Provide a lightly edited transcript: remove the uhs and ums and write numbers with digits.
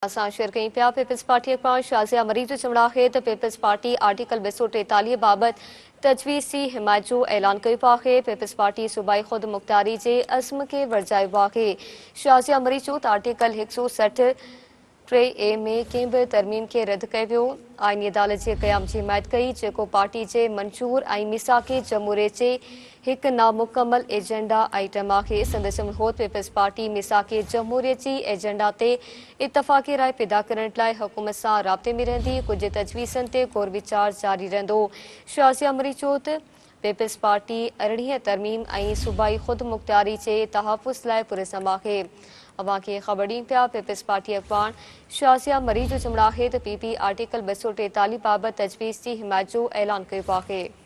असां शेयर कई पिया पीपल्स पार्टी अखबार शाज़िया मरीज चमड़ाहे त पीपल्स पार्टी आर्टिकल 243 बाबत तजवीज़ की हिमायत जो ऐलान किया है। पीपल्स पार्टी सूबाई खुद मुख्तारी के अज़्म के वर्जायो है। शाज़िया मरीज जो आर्टिकल 160 3A में कंहिं भी तरमीम के रद्द किया वियो। आईनी अदालत के क़याम की हिमायत कई जो पार्टी के मंशूर और मिसाक़ी जमहूरियत के एक नामुकम्मल एजेंडा आइटम है। संदसि मुल्होत पीपल्स पार्टी मिसाक़ी जमहूरियत की एजेंडा ते इतफाक़ी राय पैदा करने लाइ हुकूमत से राब्ते में रहंदी। कुछ तजवीज़न ते गौर विचार जारी रहंदो। शाज़िया मरीज जो पीपल्स पार्टी 18 तरमीम और सूबाई खुद मुख्तारी के तहफ़ुज़ लाइ पुरज़म है। अवां के ख़बर ॾीं पिया पीपल्स पार्टी अखबार शाज़िया मरीज चमड़ाहे त PP आर्टिकल 243 बाबत तजवीज़ की हिमायत जो ऐलान किया है।